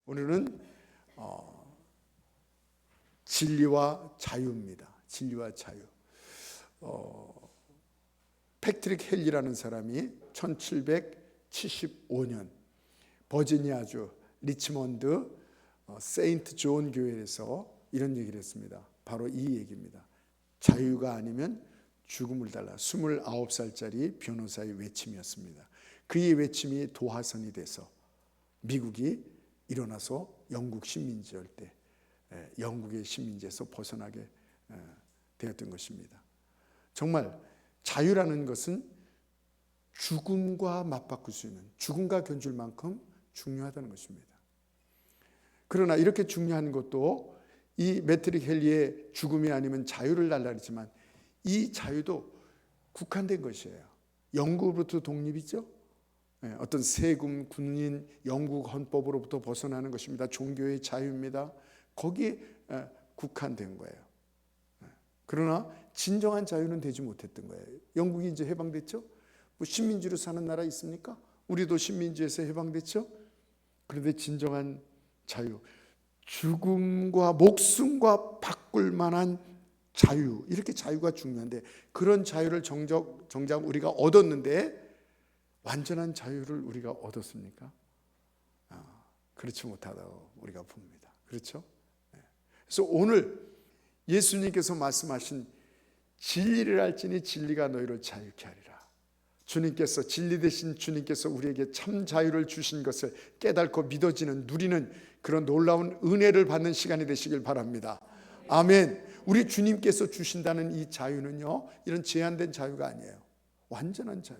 오늘은 진리와 자유입니다. 진리와 자유. 패트릭 헬리라는 사람이 1775년 버지니아주 리치먼드 세인트 존 교회에서 이런 얘기를 했습니다. 바로 이 얘기입니다. 자유가 아니면 죽음을 달라. 29살짜리 변호사의 외침이었습니다. 그의 외침이 도화선이 돼서 미국이 일어나서 영국 식민지일 때 영국의 식민지에서 벗어나게 되었던 것입니다. 정말 자유라는 것은 죽음과 맞바꿀 수 있는, 죽음과 견줄 만큼 중요하다는 것입니다. 그러나 이렇게 중요한 것도 이 패트릭 헬리의 죽음이 아니면 자유를 달라 그랬지만 이 자유도 국한된 것이에요. 영국으로부터 독립이죠. 어떤 세금, 군인, 영국 헌법으로부터 벗어나는 것입니다. 종교의 자유입니다. 거기에 국한된 거예요. 그러나 진정한 자유는 되지 못했던 거예요. 영국이 이제 해방됐죠. 뭐 식민지로 사는 나라 있습니까? 우리도 식민지에서 해방됐죠. 그런데 진정한 자유, 죽음과 목숨과 바꿀 만한 자유, 이렇게 자유가 중요한데 그런 자유를 정작 우리가 얻었는데 완전한 자유를 우리가 얻었습니까? 그렇지 못하다고 우리가 봅니다. 그렇죠? 그래서 오늘 예수님께서 말씀하신 진리를 알지니 진리가 너희를 자유케 하리라. 주님께서, 진리 되신 주님께서 우리에게 참 자유를 주신 것을 깨닫고 믿어지는, 누리는 그런 놀라운 은혜를 받는 시간이 되시길 바랍니다. 아멘. 우리 주님께서 주신다는 이 자유는요, 이런 제한된 자유가 아니에요. 완전한 자유.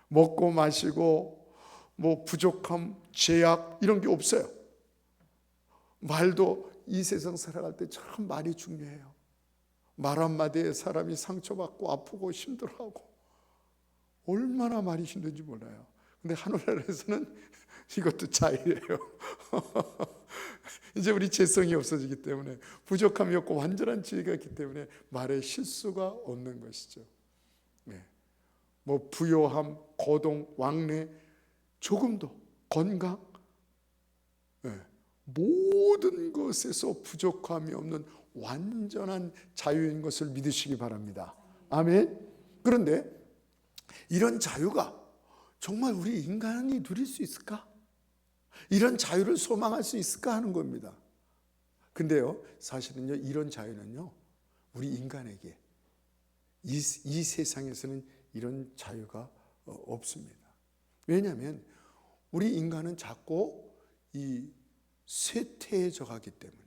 먹고 마시고 뭐 부족함, 죄악 이런 게 없어요. 말도 이 세상 살아갈 때 참 말이 중요해요. 말 한마디에 사람이 상처받고 아프고 힘들어하고 얼마나 말이 힘든지 몰라요. 근데 하늘나라에서는 이것도 자유예요. 이제 우리 죄성이 없어지기 때문에, 부족함이 없고 완전한 지혜가 있기 때문에 말에 실수가 없는 것이죠. 뭐 부요함, 고동, 왕래, 조금도 건강, 모든 것에서 부족함이 없는 완전한 자유인 것을 믿으시기 바랍니다. 아멘. 그런데 이런 자유가 정말 우리 인간이 누릴 수 있을까? 이런 자유를 소망할 수 있을까 하는 겁니다. 근데요, 사실은요, 이런 자유는요, 우리 인간에게 이 세상에서는 이런 자유가 없습니다. 왜냐하면 우리 인간은 자꾸 이 쇠퇴해져 가기 때문에,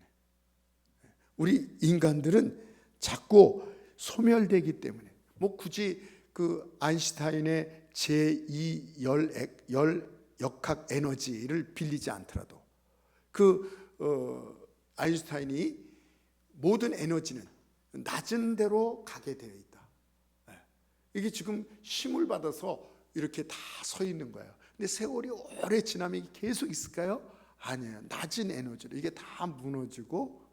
우리 인간들은 자꾸 소멸되기 때문에, 뭐 굳이 그 아인슈타인의 제2 열역학 에너지를 빌리지 않더라도 아인슈타인이 모든 에너지는 낮은 데로 가게 되어 있다. 이게 지금 힘을 받아서 이렇게 다 서 있는 거예요. 근데 세월이 오래 지나면 이게 계속 있을까요? 아니에요. 낮은 에너지로 이게 다 무너지고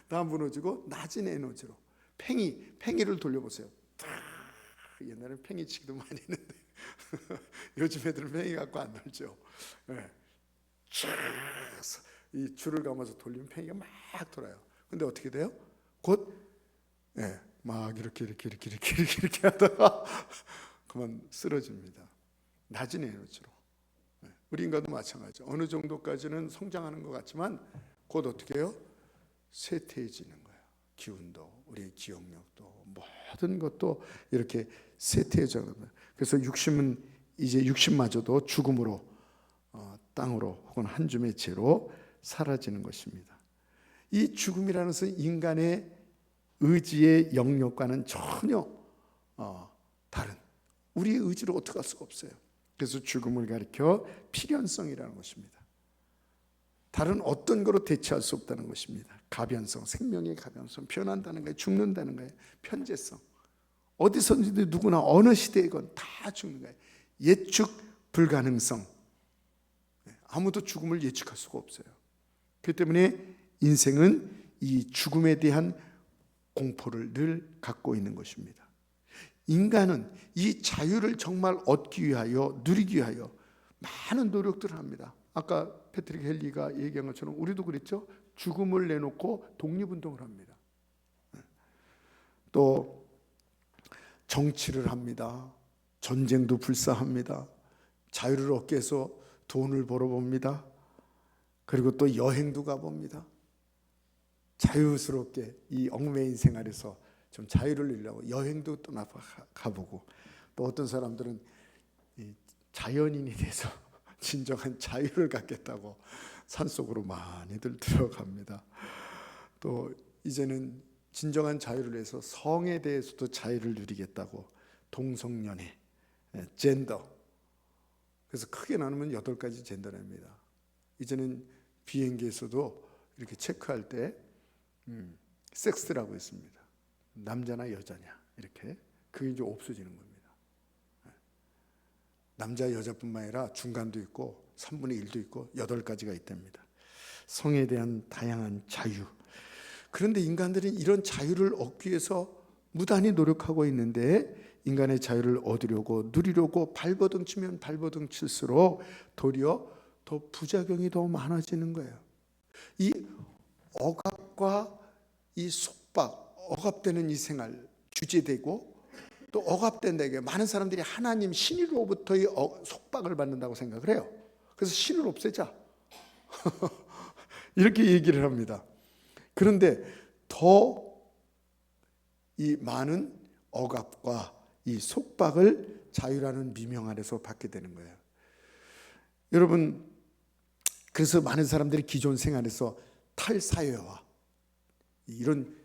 다 무너지고 낮은 에너지로 팽이를 돌려보세요. 옛날에 팽이 치기도 많이 했는데 요즘 애들은 팽이 갖고 안 놀죠. 이 줄을 감아서 돌리면 팽이가 막 돌아요. 근데 어떻게 돼요? 곧 막 이렇게 하다가 그만 쓰러집니다. 낮은 에너지로. 우리 인간도 마찬가지죠. 어느 정도까지는 성장하는 것 같지만 곧 어떻게 해요? 쇠퇴해지는 거예요. 기운도, 우리의 기억력도, 모든 것도 이렇게 쇠퇴해져 가는 거예요. 그래서 육신마저도 죽음으로, 땅으로 혹은 한 줌의 재로 사라지는 것입니다. 이 죽음이라는 것은 인간의 의지의 영역과는 전혀 다른, 우리의 의지로 어떻게 할 수가 없어요. 그래서 죽음을 가리켜 필연성이라는 것입니다. 다른 어떤 거로 대체할 수 없다는 것입니다. 가변성, 생명의 가변성, 변한다는 거예요. 죽는다는 거예요. 편재성, 어디서든지 누구나 어느 시대이건 다 죽는 거예요. 예측 불가능성, 아무도 죽음을 예측할 수가 없어요. 그렇기 때문에 인생은 이 죽음에 대한 공포를 늘 갖고 있는 것입니다. 인간은 이 자유를 정말 얻기 위하여, 누리기 위하여 많은 노력들을 합니다. 아까 패트릭 헨리가 얘기한 것처럼 우리도 그랬죠. 죽음을 내놓고 독립운동을 합니다. 또 정치를 합니다. 전쟁도 불사합니다. 자유를 얻기 위해서 돈을 벌어봅니다. 그리고 또 여행도 가봅니다. 자유스럽게 이 얽매인 생활에서 좀 자유를 누리려고 여행도 떠나 가보고, 또 어떤 사람들은 자연인이 돼서 진정한 자유를 갖겠다고 산속으로 많이들 들어갑니다. 또 이제는 진정한 자유를 위해서 성에 대해서도 자유를 누리겠다고 동성연애, 젠더, 그래서 크게 나누면 8가지 젠더랍니다. 이제는 비행기에서도 이렇게 체크할 때 섹스라고 있습니다. 남자나 여자냐, 이렇게. 그게 이제 없어지는 겁니다. 남자 여자뿐만 아니라 중간도 있고 3분의 1도 있고 8가지가 있답니다. 성에 대한 다양한 자유. 그런데 인간들은 이런 자유를 얻기 위해서 무단히 노력하고 있는데, 인간의 자유를 얻으려고 누리려고 발버둥 치면 발버둥 칠수록 도리어 더 부작용이 더 많아지는 거예요. 이 억압과 이 속박, 억압되는 이 생활 주제되고, 또 억압된 데게 많은 사람들이 하나님 신으로부터의 속박을 받는다고 생각을 해요. 그래서 신을 없애자 이렇게 얘기를 합니다. 그런데 더 이 많은 억압과 이 속박을 자유라는 미명 아래서 받게 되는 거예요. 여러분, 그래서 많은 사람들이 기존 생활에서 탈사회와 이런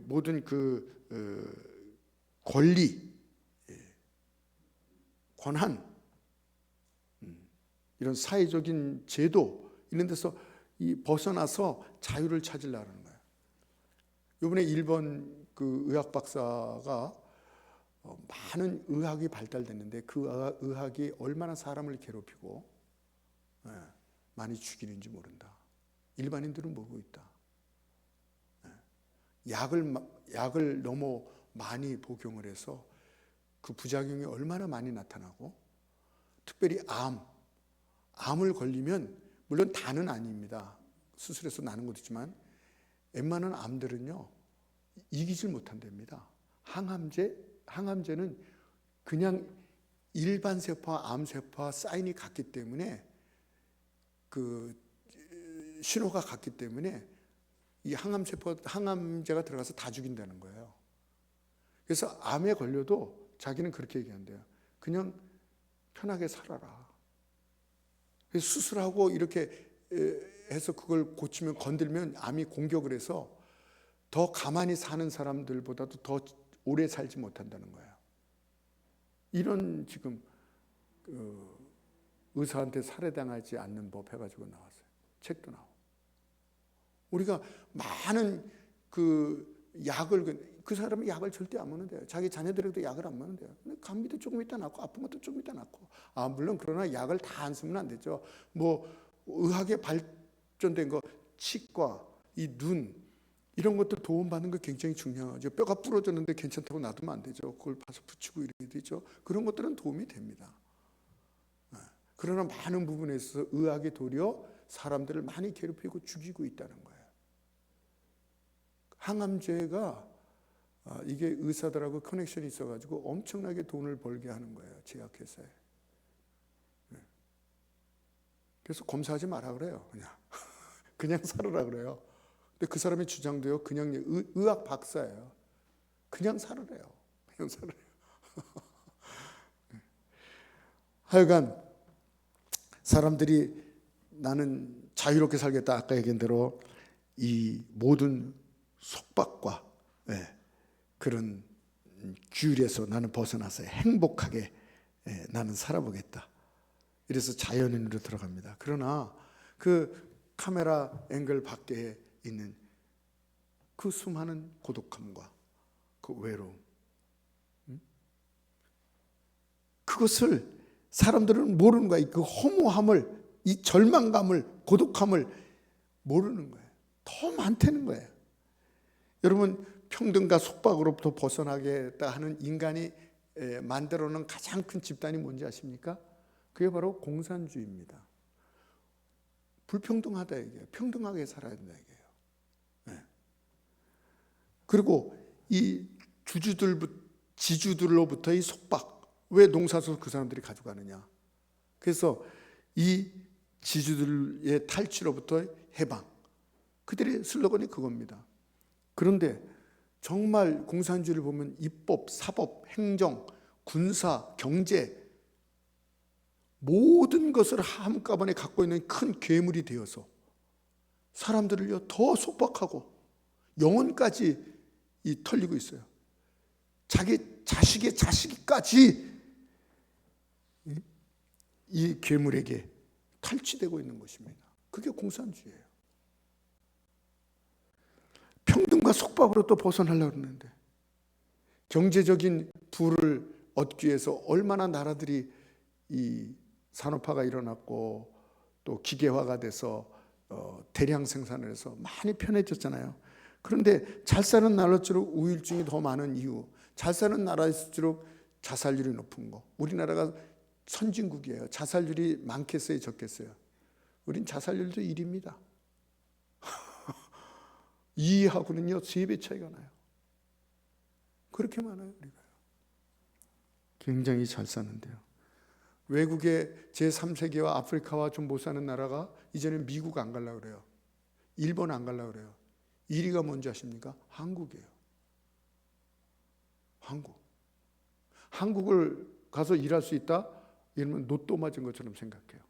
모든 권리, 권한, 이런 사회적인 제도 이런 데서 벗어나서 자유를 찾으려고 하는 거예요. 이번에 일본 의학 박사가 많은 의학이 발달됐는데 그 의학이 얼마나 사람을 괴롭히고 많이 죽이는지 모른다. 일반인들은 모르고 있다. 약을 너무 많이 복용을 해서 그 부작용이 얼마나 많이 나타나고, 특별히 암을 걸리면, 물론 다는 아닙니다. 수술해서 나는 것도 있지만 웬만한 암들은요 이기질 못한답니다. 항암제는 그냥 일반 세포와 암세포와 사인이 같기 때문에, 그 신호가 같기 때문에 이 항암제가 들어가서 다 죽인다는 거예요. 그래서 암에 걸려도 자기는 그렇게 얘기한대요. 그냥 편하게 살아라. 그래서 수술하고 이렇게 해서 그걸 고치면, 건들면 암이 공격을 해서 더 가만히 사는 사람들보다도 더 오래 살지 못한다는 거예요. 이런 지금 의사한테 살해당하지 않는 법 해가지고 나왔어요. 책도 나오고. 우리가 많은 약을, 그 사람은 약을 절대 안 먹는데요. 자기 자녀들에게도 약을 안 먹는데요. 감기도 조금 있다 낫고 아픈 것도 조금 있다 낫고. 물론 그러나 약을 다 안 쓰면 안 되죠. 의학에 발전된 거, 치과, 이 눈, 이런 것들 도움받는 거 굉장히 중요하죠. 뼈가 부러졌는데 괜찮다고 놔두면 안 되죠. 그걸 봐서 붙이고 이래야 되죠. 그런 것들은 도움이 됩니다. 그러나 많은 부분에서 의학이 도리어 사람들을 많이 괴롭히고 죽이고 있다는 거예요. 항암제가 이게 의사들하고 커넥션이 있어가지고 엄청나게 돈을 벌게 하는 거예요. 제약회사에. 그래서 검사하지 마라 그래요. 그냥 살으라 그래요. 근데 그 사람의 주장도요, 그냥 의학 박사예요. 그냥 살으래요. 그냥 살으래요. 하여간 사람들이 나는 자유롭게 살겠다, 아까 얘기한 대로 이 모든 속박과 그런 규율에서 나는 벗어나서 행복하게 나는 살아보겠다. 이래서 자연인으로 들어갑니다. 그러나 그 카메라 앵글 밖에 있는 그 수많은 고독함과 그 외로움, 그것을 사람들은 모르는 거야. 그 허무함을, 이 절망감을, 고독함을 모르는 거예요. 더 많다는 거예요. 여러분, 평등과 속박으로부터 벗어나겠다 하는 인간이 만들어 놓은 가장 큰 집단이 뭔지 아십니까? 그게 바로 공산주의입니다. 불평등하다 얘기예요. 평등하게 살아야 된다 얘기예요. 네. 그리고 이 지주들로부터의 속박, 왜 농사서 그 사람들이 가져가느냐. 그래서 이 지주들의 탈취로부터 해방, 그들의 슬로건이 그겁니다. 그런데 정말 공산주의를 보면 입법, 사법, 행정, 군사, 경제 모든 것을 한꺼번에 갖고 있는 큰 괴물이 되어서 사람들을 더 속박하고 영혼까지 털리고 있어요. 자기 자식의 자식까지 이 괴물에게 탈취되고 있는 것입니다. 그게 공산주의예요. 평등과 속박으로부터 벗어나려고 했는데 경제적인 부를 얻기 위해서 얼마나 나라들이 이 산업화가 일어났고 또 기계화가 돼서 대량 생산을 해서 많이 편해졌잖아요. 그런데 잘 사는 나라일수록 우울증이 더 많은 이유, 잘 사는 나라일수록 자살률이 높은 거. 우리나라가 선진국이에요. 자살률이 많겠어요, 적겠어요? 우린 자살률도 1입니다. 2하고는요 3배 차이가 나요. 그렇게 많아요. 우리가 굉장히 잘 사는데요. 외국의 제3세계와 아프리카와 좀 못 사는 나라가 이제는 미국 안 가려고 그래요. 일본 안 가려고 그래요. 1위가 뭔지 아십니까? 한국이에요. 한국을 가서 일할 수 있다? 이러면 로또 맞은 것처럼 생각해요.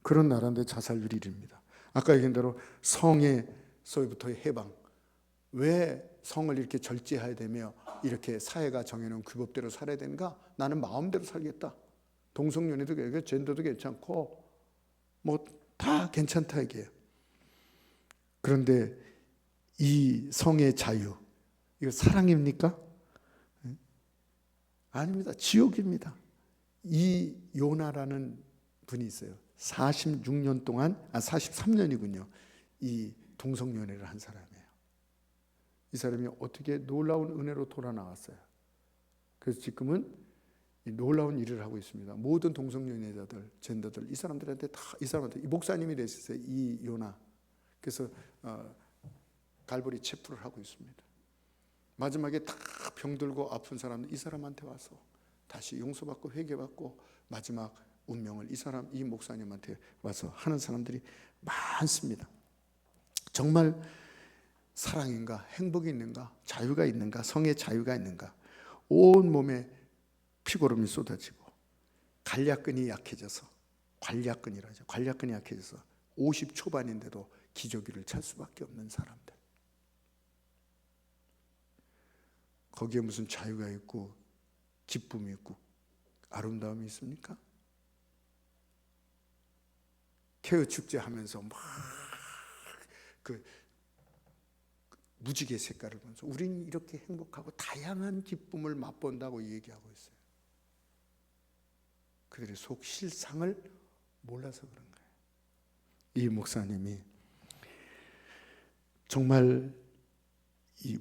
그런 나라인데 자살률이 1위입니다. 아까 얘기한 대로 성에서부터의 해방. 왜 성을 이렇게 절제해야 되며 이렇게 사회가 정해놓은 규법대로 살아야 되는가? 나는 마음대로 살겠다. 동성연애도 괜찮고 젠더도 괜찮고 뭐 다 괜찮다 이게요. 그런데 이 성의 자유, 이거 사랑입니까? 아닙니다. 지옥입니다. 이 요나라는 분이 있어요. 46년 동안, 43년이군요. 이 동성연애를 한 사람이에요. 이 사람이 어떻게 놀라운 은혜로 돌아 나왔어요. 그래서 지금은 이 놀라운 일을 하고 있습니다. 모든 동성연애자들, 젠더들, 이 사람들한테 이 목사님이 되셨어요. 이 요나. 그래서 갈보리 체프를 하고 있습니다. 마지막에 다 병들고 아픈 사람들 이 사람한테 와서 다시 용서받고 회개받고 마지막 운명을 이 목사님한테 와서 하는 사람들이 많습니다. 정말 사랑인가, 행복이 있는가, 자유가 있는가, 성의 자유가 있는가. 온 몸에 피고름이 쏟아지고 관략근이 약해져서, 관략근이 약해져서 50 초반인데도 기저귀를 찰 수밖에 없는 사람들. 거기에 무슨 자유가 있고 기쁨이 있고 아름다움이 있습니까? 케어 축제 하면서 막 그 무지개 색깔을 보면서 우리는 이렇게 행복하고 다양한 기쁨을 맛본다고 얘기하고 있어요. 그들의 속 실상을 몰라서 그런 거예요. 이 목사님이 정말 이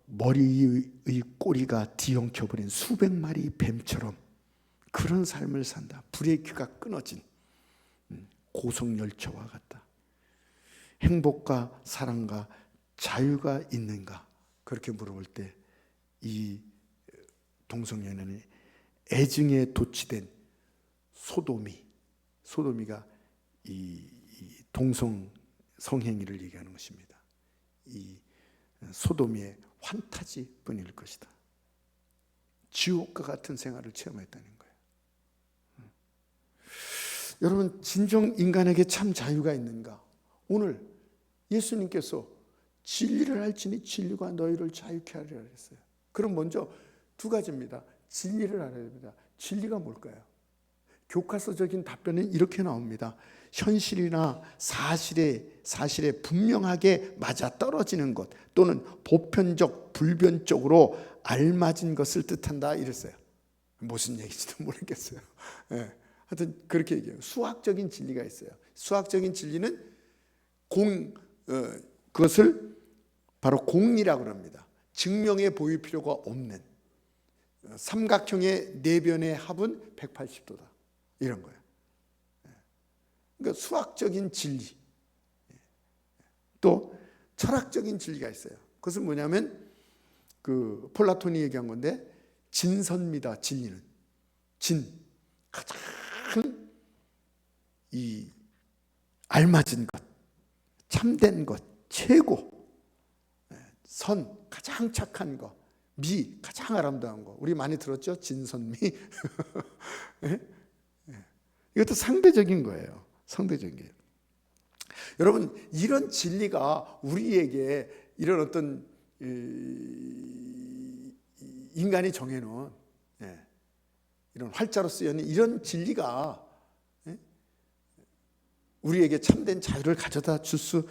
머리의 꼬리가 뒤엉켜버린 수백 마리 뱀처럼 그런 삶을 산다. 브레이크가 끊어진 고속열차와 같다. 행복과 사랑과 자유가 있는가? 그렇게 물어볼 때 이 동성연애는 애증에 도취된 소도미가 이 동성 성행위를 얘기하는 것입니다. 이 소도미의 환타지뿐일 것이다. 지옥과 같은 생활을 체험했다는 거예요. 여러분, 진정 인간에게 참 자유가 있는가? 오늘 예수님께서 진리를 알지니 진리가 너희를 자유케 하리라 했어요. 그럼 먼저 두 가지입니다. 진리를 알아야 됩니다. 진리가 뭘까요? 교과서적인 답변은 이렇게 나옵니다. 현실이나 사실에 분명하게 맞아떨어지는 것 또는 보편적, 불변적으로 알맞은 것을 뜻한다 이랬어요. 무슨 얘기인지도 모르겠어요. 네. 하여튼 그렇게 얘기해요. 수학적인 진리가 있어요. 수학적인 진리는 그것을 바로 공리라고 합니다. 증명해 보일 필요가 없는 삼각형의 네 변의 합은 180도다. 이런 거예요. 그러니까 수학적인 진리, 또 철학적인 진리가 있어요. 그것은 뭐냐면 그 플라톤이 얘기한 건데, 진선미다. 진리는 가장 이 알맞은 것, 참된 것, 최고, 선 가장 착한 것, 미 가장 아름다운 거. 우리 많이 들었죠? 진선미. 이것도 상대적인 거예요. 상대적인 게. 여러분, 이런 진리가 우리에게 이런 어떤 인간이 정해놓은 이런 활자로 쓰여있는 이런 진리가 우리에게 참된 자유를 가져다 줄 수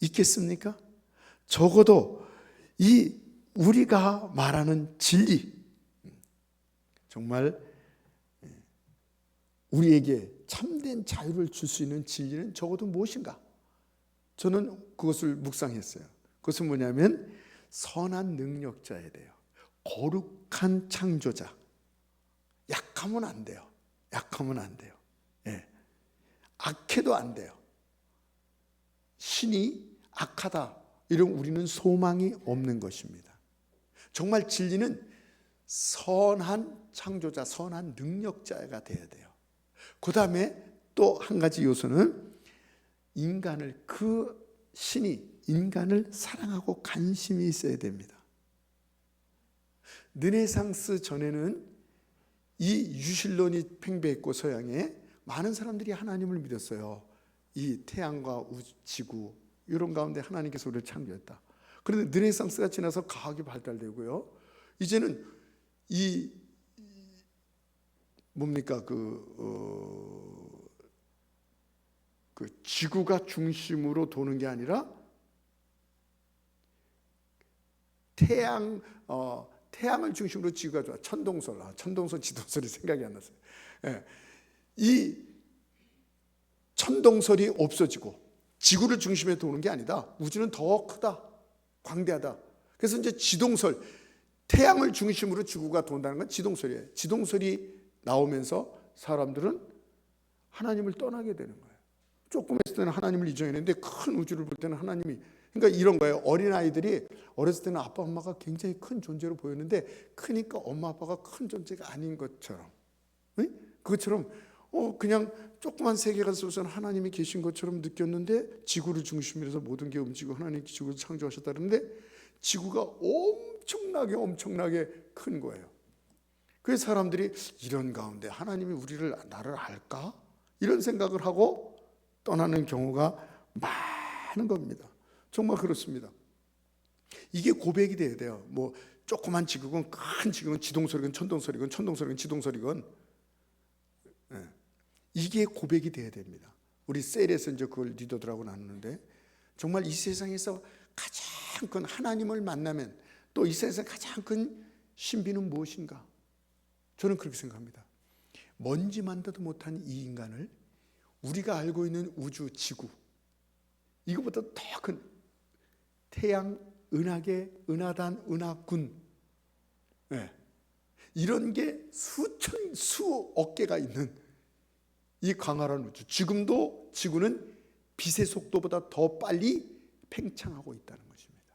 있겠습니까? 적어도 이 우리가 말하는 진리, 정말 우리에게 참된 자유를 줄 수 있는 진리는 적어도 무엇인가? 저는 그것을 묵상했어요. 그것은 뭐냐면 선한 능력자에 대해요. 거룩한 창조자. 약하면 안 돼요. 약하면 안 돼요. 악해도 안 돼요. 신이 악하다, 이런 우리는 소망이 없는 것입니다. 정말 진리는 선한 창조자, 선한 능력자가 되어야 돼요. 그 다음에 또 한 가지 요소는 인간을, 그 신이 인간을 사랑하고 관심이 있어야 됩니다. 르네상스 전에는 이 유실론이 팽배했고 서양에 많은 사람들이 하나님을 믿었어요. 이 태양과 지구 이런 가운데 하나님께서 우리를 창조했다. 그런데 르네상스가 지나서 과학이 발달되고요, 이제는 이 뭡니까 그 지구가 중심으로 도는 게 아니라 태양을 중심으로 지구가 좋아. 천동설 지동설이 생각이 안 났어요. 이 천동설이 없어지고 지구를 중심에 도는 게 아니다. 우주는 더 크다, 광대하다. 그래서 이제 지동설, 태양을 중심으로 지구가 돈다는 건 지동설이에요. 지동설이 나오면서 사람들은 하나님을 떠나게 되는 거예요. 조금 했을 때는 하나님을 인정했는데 큰 우주를 볼 때는 하나님이, 그러니까 이런 거예요. 어린아이들이 어렸을 때는 아빠 엄마가 굉장히 큰 존재로 보였는데 크니까 엄마 아빠가 큰 존재가 아닌 것처럼, 그것처럼 그냥 조그만 세계가 속에서는 하나님이 계신 것처럼 느꼈는데 지구를 중심으로 해서 모든 게 움직이고 하나님이 지구를 창조하셨다는데 지구가 엄청나게 큰 거예요. 그래서 사람들이 이런 가운데 하나님이 나를 알까? 이런 생각을 하고 떠나는 경우가 많은 겁니다. 정말 그렇습니다. 이게 고백이 돼야 돼요. 뭐 조그만 지구건 큰 지구건 지동설이건 천동설이건 천동설이건 지동설이건, 이게 고백이 돼야 됩니다. 우리 셀에서 이제 그걸 리더들하고 나누는데, 정말 이 세상에서 가장 큰 하나님을 만나면 또 이 세상에서 가장 큰 신비는 무엇인가? 저는 그렇게 생각합니다. 먼지만도 못한 이 인간을 우리가 알고 있는 우주, 지구, 이거보다 더 큰 태양, 은하계, 은하단, 은하군, 이런 게 수억 개가 있는 이 광활한 우주, 지금도 지구는 빛의 속도보다 더 빨리 팽창하고 있다는 것입니다.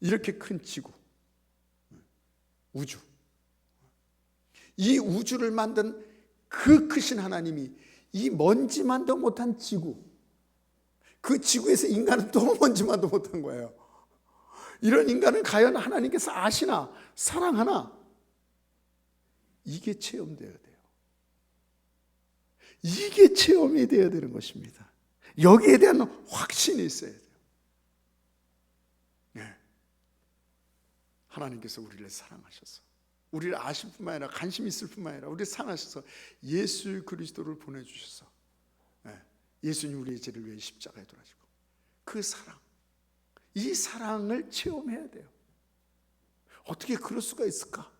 이렇게 큰 지구, 우주, 이 우주를 만든 그 크신 하나님이 이 먼지만도 못한 지구, 그 지구에서 인간은 또 먼지만도 못한 거예요. 이런 인간을 과연 하나님께서 아시나, 사랑하나? 이게 체험되어야 돼요. 이게 체험이 되어야 되는 것입니다. 여기에 대한 확신이 있어야 돼요. 하나님께서 우리를 사랑하셔서, 우리를 아실 뿐만 아니라 관심 있을 뿐만 아니라 우리를 사랑하셔서 예수 그리스도를 보내주셔서, 예수님 우리의 죄를 위해 십자가에 돌아지고, 그 사랑, 이 사랑을 체험해야 돼요. 어떻게 그럴 수가 있을까?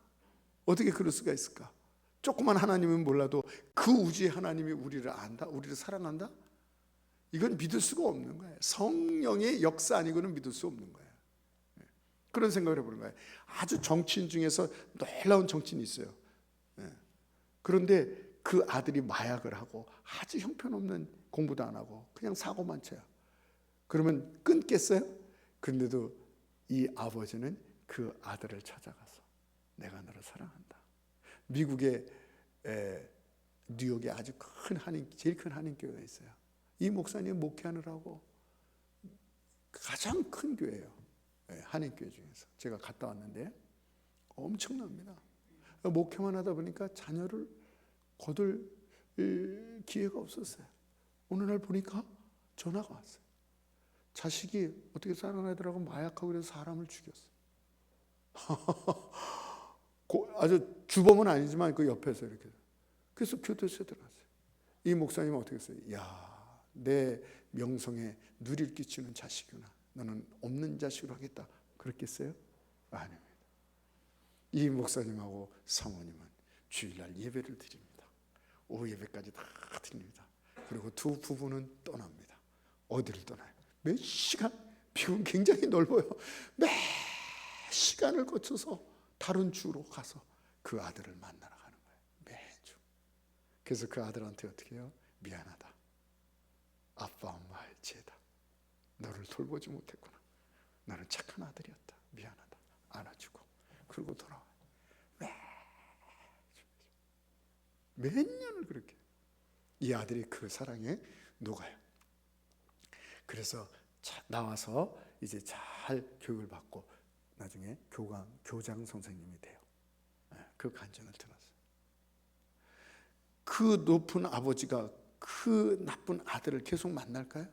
어떻게 그럴 수가 있을까? 조그만 하나님은 몰라도 그 우주의 하나님이 우리를 안다, 우리를 사랑한다? 이건 믿을 수가 없는 거예요. 성령의 역사 아니고는 믿을 수 없는 거예요. 그런 생각을 해보는 거예요. 아주 정치인 중에서 놀라운 정치인이 있어요. 그런데 그 아들이 마약을 하고 아주 형편없는 공부도 안 하고 그냥 사고만 쳐요. 그러면 끊겠어요? 근데도 이 아버지는 그 아들을 찾아가서 내가 너를 사랑한다. 미국의 뉴욕에 아주 큰 제일 큰 한인교회가 있어요. 이 목사님 목회하느라고 가장 큰 교회예요. 한인교회 중에서 제가 갔다 왔는데 엄청납니다. 목회만 하다 보니까 자녀를 거둘 기회가 없었어요. 어느 날 보니까 전화가 왔어요. 자식이 어떻게 살아나더라고 마약하고 그래서 사람을 죽였어요. 아주 주범은 아니지만 그 옆에서 이렇게. 그래서 교도소에 들어갔어요. 이 목사님은 어떻게 했어요? 야, 내 명성에 누릴 끼치는 자식이구나. 너는 없는 자식으로 하겠다. 그렇겠어요? 아닙니다. 이 목사님하고 사모님은 주일날 예배를 드립니다. 오후 예배까지 다 드립니다. 그리고 두 부부는 떠납니다. 어디를 떠나요? 몇 시간? 미국은 굉장히 넓어요. 몇 시간을 거쳐서 다른 주로 가서 그 아들을 만나러 가는 거예요. 매주. 그래서 그 아들한테 어떻게 해요? 미안하다. 아빠 엄마의 죄다. 너를 돌보지 못했구나. 나는 착한 아들이었다. 미안하다. 안아주고 그리고 돌아와요. 몇 년을 그렇게. 이 아들이 그 사랑에 녹아요. 그래서 나와서 이제 잘 교육을 받고 나중에 교장 선생님이 돼요. 그 간증을 들었어요. 그 높은 아버지가 그 나쁜 아들을 계속 만날까요?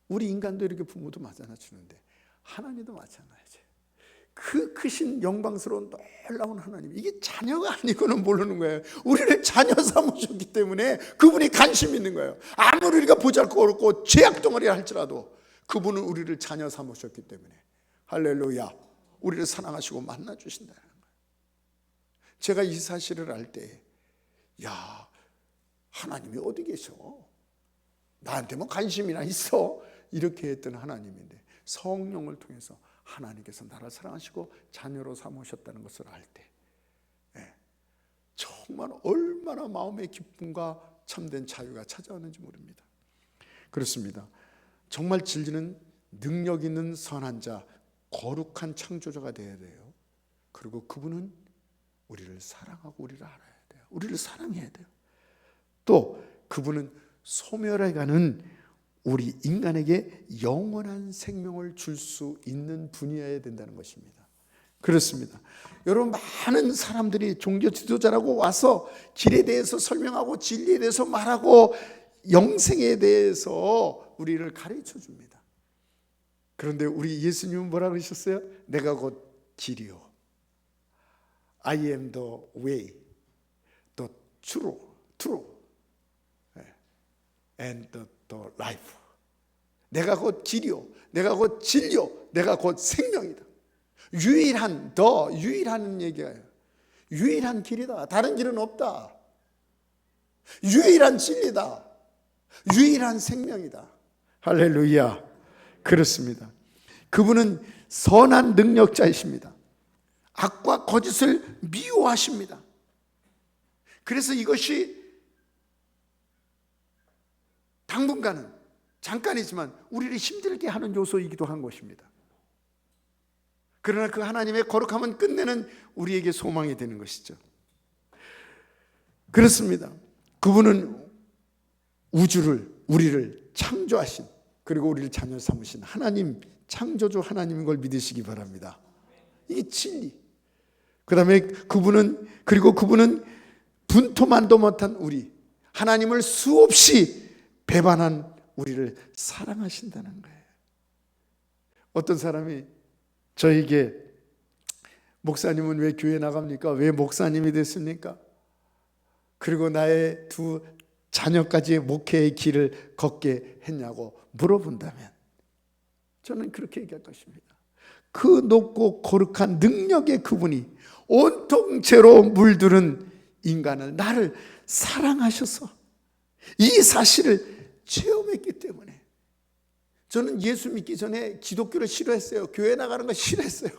우리 인간도 이렇게 부모도 마찬가지인데 하나님도 마찬가지예요. 그 크신 영광스러운 놀라운 하나님, 이게 자녀가 아니고는 모르는 거예요. 우리를 자녀 삼으셨기 때문에 그분이 관심 있는 거예요. 아무리 우리가 보잘것없고 죄악덩어리 할지라도 그분은 우리를 자녀 삼으셨기 때문에 할렐루야, 우리를 사랑하시고 만나주신다는 거예요. 제가 이 사실을 알 때 야, 하나님이 어디 계셔? 나한테만 관심이나 있어? 이렇게 했던 하나님인데 성령을 통해서 하나님께서 나를 사랑하시고 자녀로 삼으셨다는 것을 알 때 정말 얼마나 마음의 기쁨과 참된 자유가 찾아오는지 모릅니다. 그렇습니다. 정말 진리는 능력 있는 선한 자, 거룩한 창조자가 되어야 돼요. 그리고 그분은 우리를 사랑하고 우리를 알아야 돼요. 우리를 사랑해야 돼요. 또 그분은 소멸해가는 우리 인간에게 영원한 생명을 줄 수 있는 분이어야 된다는 것입니다. 그렇습니다. 여러분, 많은 사람들이 종교 지도자라고 와서 길에 대해서 설명하고 진리에 대해서 말하고 영생에 대해서 우리를 가르쳐 줍니다. 그런데 우리 예수님은 뭐라 그러셨어요? 내가 곧 길이요, I am the way, the true and the life. 내가 곧 길이요, 내가 곧 진리요, 내가 곧 생명이다. 유일한 얘기예요. 유일한 길이다. 다른 길은 없다. 유일한 진리다. 유일한 생명이다. 할렐루야. 그렇습니다. 그분은 선한 능력자이십니다. 악과 거짓을 미워하십니다. 그래서 이것이 당분간은, 잠깐이지만 우리를 힘들게 하는 요소이기도 한 것입니다. 그러나 그 하나님의 거룩함은 끝내는 우리에게 소망이 되는 것이죠. 그렇습니다. 그분은 우리를 창조하신, 그리고 우리를 자녀 삼으신 하나님, 창조주 하나님인 걸 믿으시기 바랍니다. 이게 진리. 그 다음에 그분은 분토만도 못한 우리, 하나님을 수없이 배반한 우리를 사랑하신다는 거예요. 어떤 사람이 저에게 목사님은 왜 교회 나갑니까? 왜 목사님이 됐습니까? 그리고 나의 두 자녀까지 목회의 길을 걷게 했냐고 물어본다면 저는 그렇게 얘기할 것입니다. 그 높고 거룩한 능력의 그분이 온통 죄로 물들은 인간을, 나를 사랑하셔서 이 사실을 체험했기 때문에 저는 예수 믿기 전에 기독교를 싫어했어요. 교회 나가는 거 싫어했어요.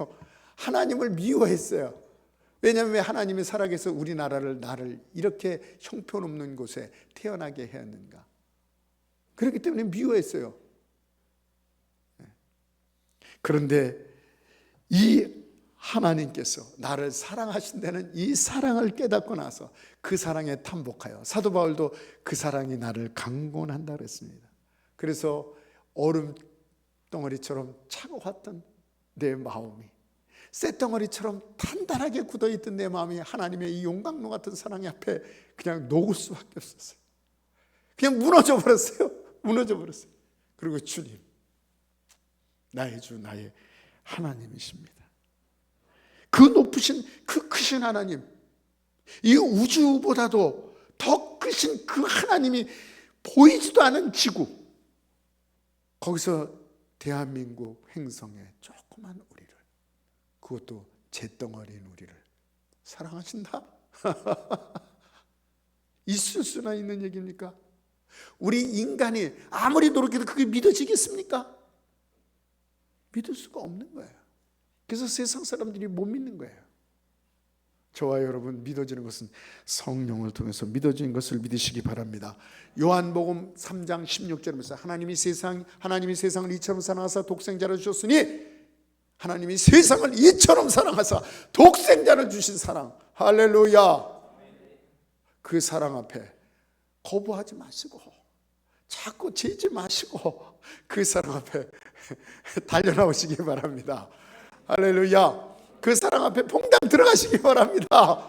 하나님을 미워했어요. 왜냐하면 하나님이 살아계서 우리나라를 나를 이렇게 형편없는 곳에 태어나게 했는가. 그렇기 때문에 미워했어요. 그런데 이 하나님께서 나를 사랑하신다는 이 사랑을 깨닫고 나서 그 사랑에 탐복하여, 사도 바울도 그 사랑이 나를 강권한다 그랬습니다. 그래서 얼음 덩어리처럼 차가웠던 내 마음이 쇳덩어리처럼 단단하게 굳어있던 내 마음이 하나님의 이 용광로 같은 사랑 앞에 그냥 녹을 수밖에 없었어요. 그냥 무너져 버렸어요. 무너져 버렸어요. 그리고 주님, 나의 주, 나의 하나님이십니다. 그 높으신, 그 크신 하나님, 이 우주보다도 더 크신 그 하나님이 보이지도 않은 지구, 거기서 대한민국 행성의 조그만 우리를, 그것도 잿덩어리인 우리를 사랑하신다? 있을 수나 있는 얘기입니까? 우리 인간이 아무리 노력해도 그게 믿어지겠습니까? 믿을 수가 없는 거예요. 그래서 세상 사람들이 못 믿는 거예요. 저와 여러분, 믿어지는 것은 성령을 통해서 믿어지는 것을 믿으시기 바랍니다. 요한복음 3장 16절에서 하나님이 세상을 이처럼 사랑하사 독생자를 주셨으니, 하나님이 세상을 이처럼 사랑하사 독생자를 주신 사랑, 할렐루야. 그 사랑 앞에 거부하지 마시고, 자꾸 지지 마시고, 그 사랑 앞에 달려나오시기 바랍니다. 할렐루야. 그 사랑 앞에 퐁당 들어가시기 바랍니다.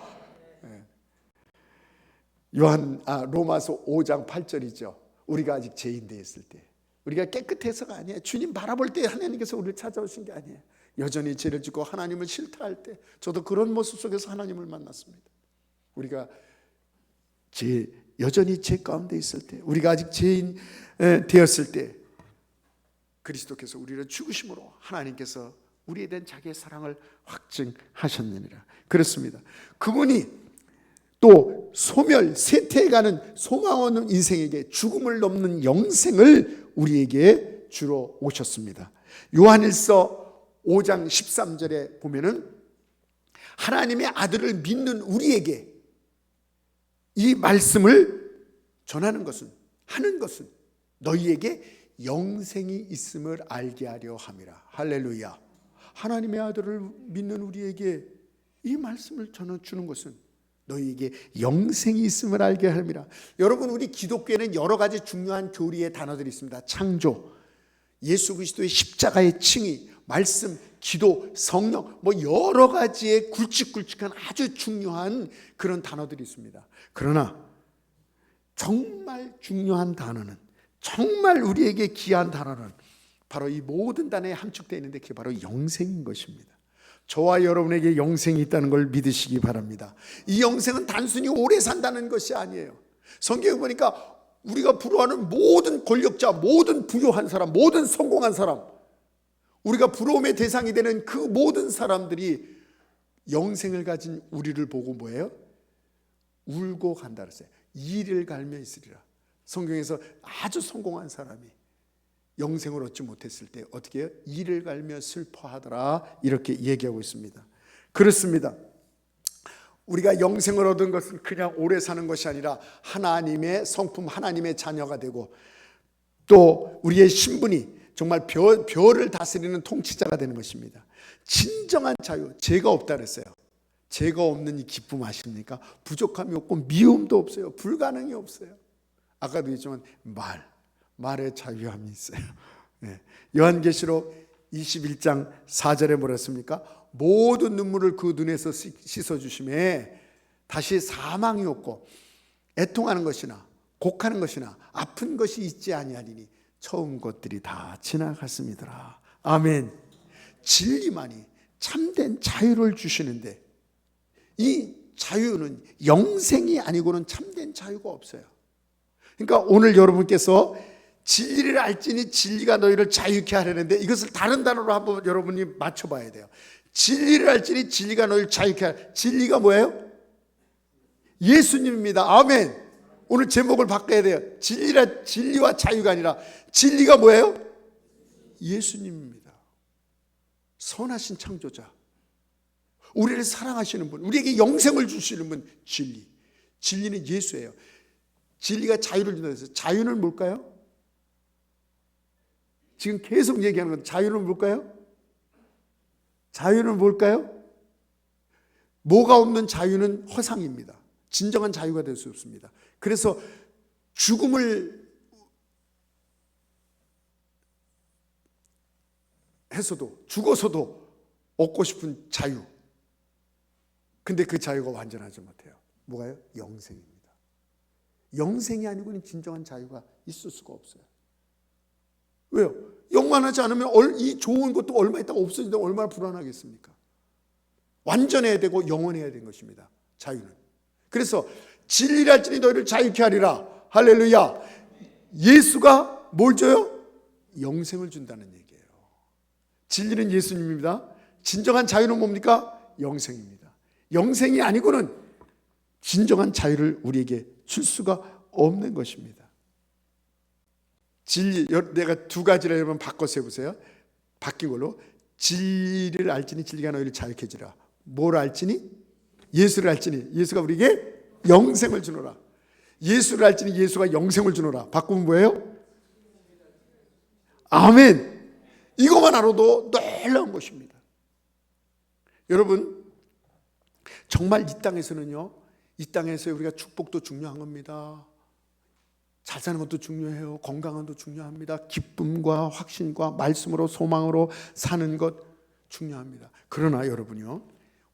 로마서 5장 8절이죠. 우리가 아직 죄인 되었을 때, 우리가 깨끗해서가 아니에요. 주님 바라볼 때 하나님께서 우리를 찾아오신 게 아니에요. 여전히 죄를 짓고 하나님을 싫다할 때, 저도 그런 모습 속에서 하나님을 만났습니다. 우리가 여전히 죄 가운데 있을 때, 우리가 아직 죄인 되었을 때, 그리스도께서 우리를 죽으심으로 하나님께서 우리에 대한 자기의 사랑을 확증하셨느니라. 그렇습니다. 그분이 또 소멸, 쇠퇴해가는 소망 없는 인생에게 죽음을 넘는 영생을 우리에게 주러 오셨습니다. 요한일서 5장 13절에 보면은 하나님의 아들을 믿는 우리에게 이 말씀을 전하는 것은, 하는 것은 너희에게 영생이 있음을 알게 하려 함이라. 할렐루야. 하나님의 아들을 믿는 우리에게 이 말씀을 전해주는 것은 너희에게 영생이 있음을 알게 함이라. 여러분, 우리 기독교에는 여러 가지 중요한 교리의 단어들이 있습니다. 창조, 예수 그리스도의 십자가의 칭의, 말씀, 기도, 성령, 여러 가지의 굵직굵직한 아주 중요한 그런 단어들이 있습니다. 그러나 정말 중요한 단어는, 정말 우리에게 귀한 단어는 바로 이 모든 단어에 함축되어 있는데, 그게 바로 영생인 것입니다. 저와 여러분에게 영생이 있다는 걸 믿으시기 바랍니다. 이 영생은 단순히 오래 산다는 것이 아니에요. 성경에 보니까 우리가 부러워하는 모든 권력자, 모든 부유한 사람, 모든 성공한 사람, 우리가 부러움의 대상이 되는 그 모든 사람들이 영생을 가진 우리를 보고 뭐예요? 울고 간다 그랬어요. 이를 갈며 있으리라. 성경에서 아주 성공한 사람이 영생을 얻지 못했을 때 어떻게 해요? 이를 갈며 슬퍼하더라, 이렇게 얘기하고 있습니다. 그렇습니다. 우리가 영생을 얻은 것은 그냥 오래 사는 것이 아니라 하나님의 성품, 하나님의 자녀가 되고, 또 우리의 신분이 정말 별을 다스리는 통치자가 되는 것입니다. 진정한 자유, 죄가 없다 그랬어요. 죄가 없는 이 기쁨 아십니까? 부족함이 없고 미움도 없어요. 불가능이 없어요. 아까도 얘기했지만 말의 자유함이 있어요. 네. 요한계시록 21장 4절에 뭐라 했습니까? 모든 눈물을 그 눈에서 씻어주심에 다시 사망이 없고 애통하는 것이나 곡하는 것이나 아픈 것이 있지 아니하리니 처음 것들이 다 지나갔습니다. 아멘. 진리만이 참된 자유를 주시는데, 이 자유는 영생이 아니고는 참된 자유가 없어요. 그러니까 오늘 여러분께서 진리를 알지니 진리가 너희를 자유케 하려는데, 이것을 다른 단어로 한번 여러분이 맞춰봐야 돼요. 진리를 알지니 진리가 너희를 자유케 하려. 진리가 뭐예요? 예수님입니다. 아멘. 오늘 제목을 바꿔야 돼요. 진리와 자유가 아니라 진리가 뭐예요? 예수님입니다. 선하신 창조자, 우리를 사랑하시는 분, 우리에게 영생을 주시는 분, 진리. 진리는 예수예요. 진리가 자유를 준다고 해서 자유는 뭘까요? 지금 계속 얘기하는 건 자유는 뭘까요? 자유는 뭘까요? 뭐가 없는 자유는 허상입니다. 진정한 자유가 될 수 없습니다. 그래서 죽음을 해서도, 죽어서도 얻고 싶은 자유. 근데 그 자유가 완전하지 못해요. 뭐가요? 영생입니다. 영생이 아니고는 진정한 자유가 있을 수가 없어요. 왜요? 영원하지 않으면 이 좋은 것도 얼마 있다가 없어진다면 얼마나 불안하겠습니까? 완전해야 되고 영원해야 되는 것입니다. 자유는. 그래서 진리랄지니 너희를 자유케 하리라. 할렐루야. 예수가 뭘 줘요? 영생을 준다는 얘기예요. 진리는 예수님입니다. 진정한 자유는 뭡니까? 영생입니다. 영생이 아니고는 진정한 자유를 우리에게 줄 수가 없는 것입니다. 진리, 내가 두 가지를 여러분 바꿔서 해보세요. 바뀐 걸로. 진리를 알지니 진리가 너희를 자유케 해주라. 뭘 알지니? 예수를 알지니 예수가 우리에게 영생을 주노라. 예수를 알지니 예수가 영생을 주노라. 바꾸면 뭐예요? 아멘. 이것만 알아도 놀라운 것입니다. 여러분, 정말 이 땅에서는요, 이 땅에서 우리가 축복도 중요한 겁니다. 잘 사는 것도 중요해요. 건강한 것도 중요합니다. 기쁨과 확신과 말씀으로 소망으로 사는 것 중요합니다. 그러나 여러분요,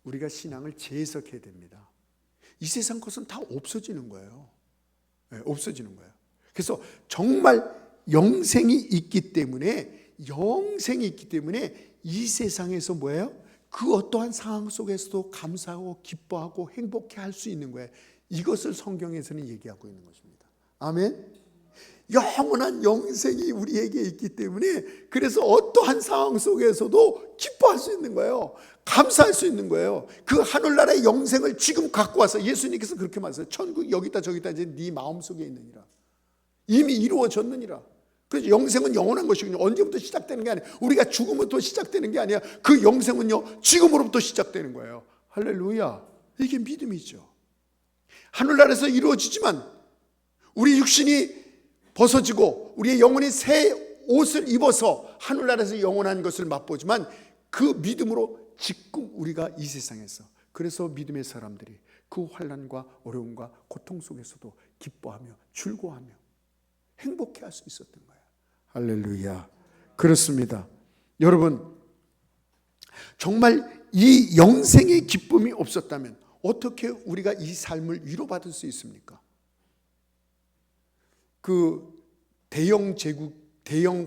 우리가 신앙을 재해석해야 됩니다. 이 세상 것은 다 없어지는 거예요. 네, 없어지는 거예요. 그래서 정말 영생이 있기 때문에 이 세상에서 뭐예요? 그 어떠한 상황 속에서도 감사하고 기뻐하고 행복해 할 수 있는 거예요. 이것을 성경에서는 얘기하고 있는 것입니다. 아멘. 영원한 영생이 우리에게 있기 때문에 그래서 어떠한 상황 속에서도 기뻐할 수 있는 거예요. 감사할 수 있는 거예요. 그 하늘나라의 영생을 지금 갖고 와서 예수님께서 그렇게 말씀하세요. 천국 여기다 저기다 이제 네 마음속에 있느니라. 이미 이루어졌느니라. 그래서 영생은 영원한 것이군요. 언제부터 시작되는 게 아니에요. 우리가 죽음부터 시작되는 게 아니야. 그 영생은요, 지금으로부터 시작되는 거예요. 할렐루야. 이게 믿음이죠. 하늘나라에서 이루어지지만 우리 육신이 벗어지고 우리의 영혼이 새 옷을 입어서 하늘나라에서 영원한 것을 맛보지만 그 믿음으로 지금 우리가 이 세상에서, 그래서 믿음의 사람들이 그 환난과 어려움과 고통 속에서도 기뻐하며 즐거워하며 행복해할 수 있었던 거예요. 할렐루야. 그렇습니다. 여러분, 정말 이 영생의 기쁨이 없었다면 어떻게 우리가 이 삶을 위로받을 수 있습니까? 그 대형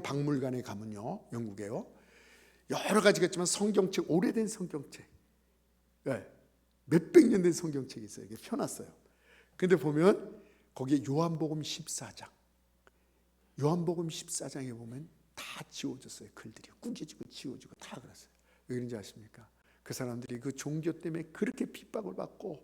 박물관에 가면요, 영국에요, 여러 가지가 있지만 성경책, 오래된 성경책, 몇백 년 된 성경책이 있어요. 이게 펴놨어요. 근데 보면 거기에 요한복음 14장, 요한복음 14장에 보면 다 지워졌어요. 글들이 구겨지고 지워지고 다 그랬어요. 왜 그런지 아십니까? 그 사람들이 그 종교 때문에 그렇게 핍박을 받고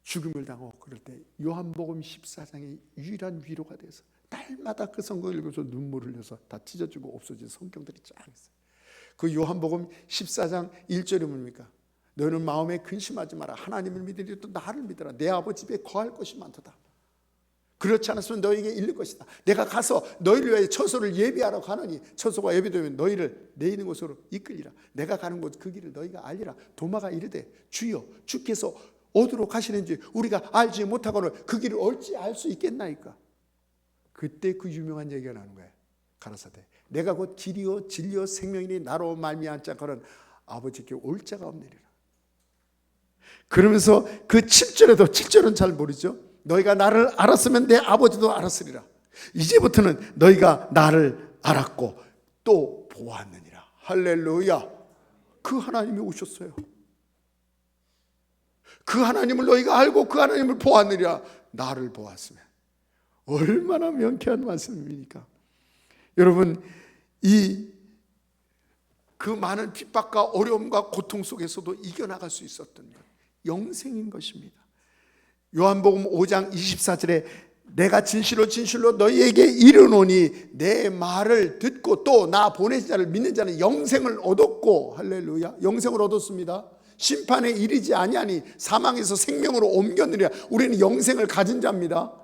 죽음을 당하고 그럴 때 요한복음 14장이 유일한 위로가 돼서 날마다 그 성경을 읽어서 눈물을 흘려서 다 찢어지고 없어진 성경들이 쫙 있어요. 그 요한복음 14장 1절이 뭡니까? 너는 마음에 근심하지 마라. 하나님을 믿으니 또 나를 믿어라. 내 아버지 집에 거할 것이 많도다. 그렇지 않았으면 너에게 잃을 것이다. 내가 가서 너희를 위하여 처소를 예비하러 가느니 처소가 예비되면 너희를 내 있는 곳으로 이끌리라. 내가 가는 곳 그 길을 너희가 알리라. 도마가 이르되 주여 주께서 어디로 가시는지 우리가 알지 못하고는 그 길을 어찌 알 수 있겠나이까. 그때 그 유명한 얘기가 나는 거예요. 가라사대 내가 곧 길이요 진리요 생명이니 나로 말미암지 않고는 아버지께 올 자가 없느니라. 그러면서 그 7절에도 7절은 잘 모르죠. 너희가 나를 알았으면 내 아버지도 알았으리라. 이제부터는 너희가 나를 알았고 또 보았느니라. 할렐루야. 그 하나님이 오셨어요. 그 하나님을 너희가 알고 그 하나님을 보았느니라. 나를 보았으면. 얼마나 명쾌한 말씀입니까? 여러분, 그 많은 핍박과 어려움과 고통 속에서도 이겨나갈 수 있었던 것, 영생인 것입니다. 요한복음 5장 24절에 내가 진실로 진실로 너희에게 이르노니 내 말을 듣고 또 나 보내신 자를 믿는 자는 영생을 얻었고, 할렐루야, 영생을 얻었습니다. 심판에 이르지 아니하니 사망에서 생명으로 옮겼느니라. 우리는 영생을 가진 자입니다.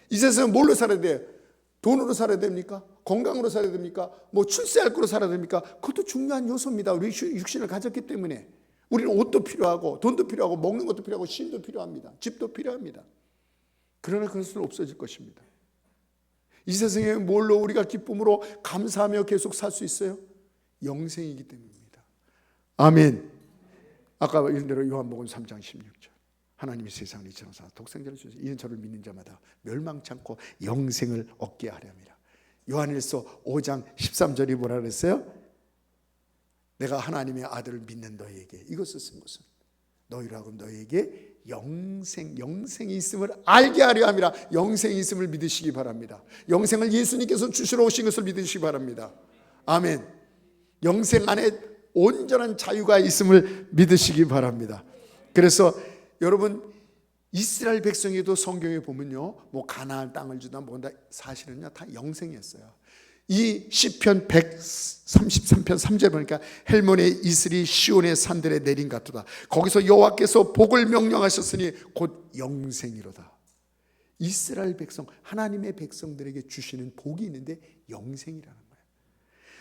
이 세상은 뭘로 살아야 돼요? 돈으로 살아야 됩니까? 건강으로 살아야 됩니까? 뭐 출세할 거로 살아야 됩니까? 그것도 중요한 요소입니다. 우리 육신을 가졌기 때문에. 우리는 옷도 필요하고 돈도 필요하고 먹는 것도 필요하고 쉴도 필요합니다. 집도 필요합니다. 그러나 그것은 없어질 것입니다. 이 세상에 뭘로 우리가 기쁨으로 감사하며 계속 살 수 있어요? 영생이기 때문입니다. 아멘. 아까 이런 대로 요한복음 3장 16절, 하나님이 세상을 이처럼 사사 독생자를 주셔서 이는 저를 믿는 자마다 멸망치 않고 영생을 얻게 하려 함이라. 요한일서 5장 13절이 뭐라 그랬어요? 내가 하나님의 아들을 믿는 너희에게, 이것을 쓴 것은 너희로 하여금 너희에게 영생이 있음을 알게 하려 함이라. 영생이 있음을 믿으시기 바랍니다. 영생을 예수님께서 주시러 오신 것을 믿으시기 바랍니다. 아멘. 영생 안에 온전한 자유가 있음을 믿으시기 바랍니다. 그래서 여러분, 이스라엘 백성에도 성경에 보면요, 뭐 가나안 땅을 주다 뭔가 사실은요 다 영생이었어요. 이 시편 133편 3절 보니까 헬몬의 이슬이 시온의 산들에 내린 같도다. 거기서 여호와께서 복을 명령하셨으니 곧 영생이로다. 이스라엘 백성, 하나님의 백성들에게 주시는 복이 있는데 영생이라는 거예요.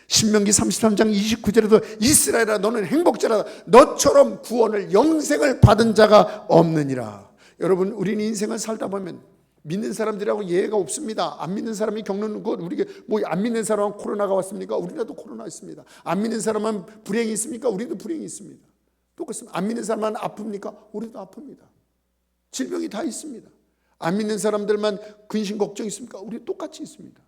신명기 33장 29절에도 이스라엘아 너는 행복자라, 너처럼 구원을 영생을 받은 자가 없느니라. 여러분, 우리는 인생을 살다 보면 믿는 사람들하고 예외가 없습니다. 안 믿는 사람이 겪는 것, 우리가 뭐 안 믿는 사람은 코로나가 왔습니까? 우리나라도 코로나 있습니다. 안 믿는 사람은 불행이 있습니까? 우리도 불행이 있습니다. 똑같습니다. 안 믿는 사람은 아픕니까? 우리도 아픕니다. 질병이 다 있습니다. 안 믿는 사람들만 근심 걱정 있습니까? 우리 똑같이 있습니다.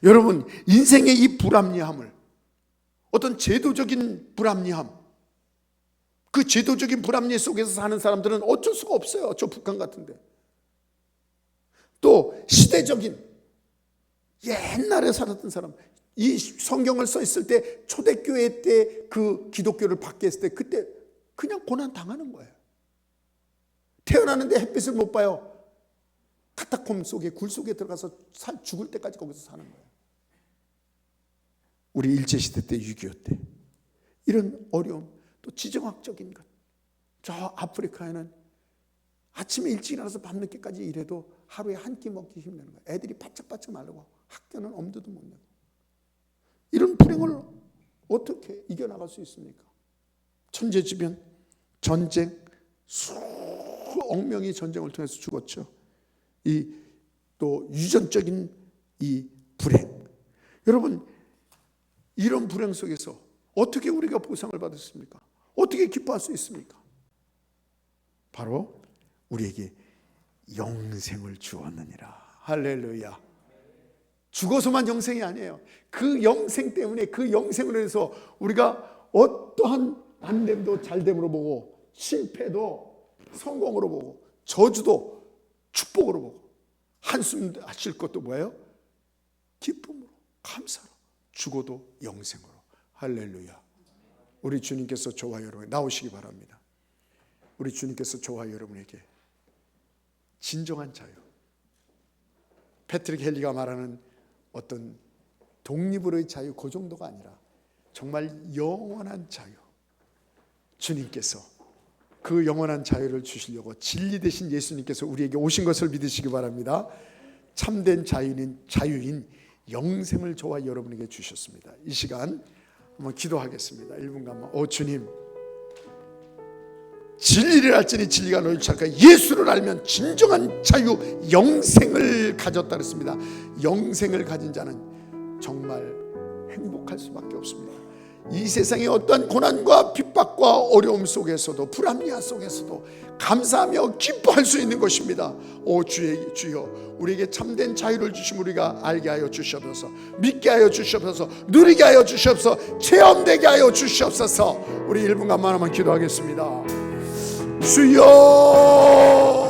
여러분, 인생의 이 불합리함을, 어떤 제도적인 불합리함, 그 제도적인 불합리 속에서 사는 사람들은 어쩔 수가 없어요. 저 북한 같은데. 또 시대적인, 옛날에 살았던 사람, 이 성경을 써 있을 때 초대교회 때 그 기독교를 받게 했을 때 그때 그냥 고난 당하는 거예요. 태어나는데 햇빛을 못 봐요. 카타콤 속에, 굴 속에 들어가서 죽을 때까지 거기서 사는 거예요. 우리 일제시대 때, 6.25 때 이런 어려움, 또 지정학적인 것. 저 아프리카에는 아침에 일찍 일어나서 밤늦게까지 일해도 하루에 한 끼 먹기 힘든 거예요. 애들이 바짝바짝 마르고 학교는 엄두도 못 내고. 이런 불행을 어떻게 이겨나갈 수 있습니까? 천재지변, 전쟁, 수억 명이 전쟁을 통해서 죽었죠. 이 또 유전적인 이 불행. 여러분, 이런 불행 속에서 어떻게 우리가 보상을 받았습니까? 어떻게 기뻐할 수 있습니까? 바로 우리에게 영생을 주었느니라. 할렐루야. 죽어서만 영생이 아니에요. 그 영생 때문에, 그 영생으로 해서 우리가 어떠한 안됨도 잘됨으로 보고, 실패도 성공으로 보고, 저주도 축복으로 보고, 한숨 쉴 것도 뭐예요? 기쁨으로, 감사로, 죽어도 영생으로. 할렐루야. 우리 주님께서 저와 여러분 나오시기 바랍니다. 우리 주님께서 저와 여러분에게 진정한 자유, 패트릭 헬리가 말하는 어떤 독립으로의 자유, 그 정도가 아니라 정말 영원한 자유, 주님께서 그 영원한 자유를 주시려고 진리 되신 예수님께서 우리에게 오신 것을 믿으시기 바랍니다. 참된 자유인 영생을 저와 여러분에게 주셨습니다. 이 시간 한번 기도하겠습니다. 1분간만. 오 주님, 진리를 알지니 진리가 너희를 찾을까. 예수를 알면 진정한 자유, 영생을 가졌다 그랬습니다. 영생을 가진 자는 정말 행복할 수밖에 없습니다. 이 세상의 어떠한 고난과 핍박과 어려움 속에서도, 불합리화 속에서도 감사하며 기뻐할 수 있는 것입니다. 오 주여, 우리에게 참된 자유를 주심 우리가 알게 하여 주시옵소서, 믿게 하여 주시옵소서, 누리게 하여 주시옵소서, 체험되게 하여 주시옵소서. 우리 1분간만 한번 기도하겠습니다. 주여,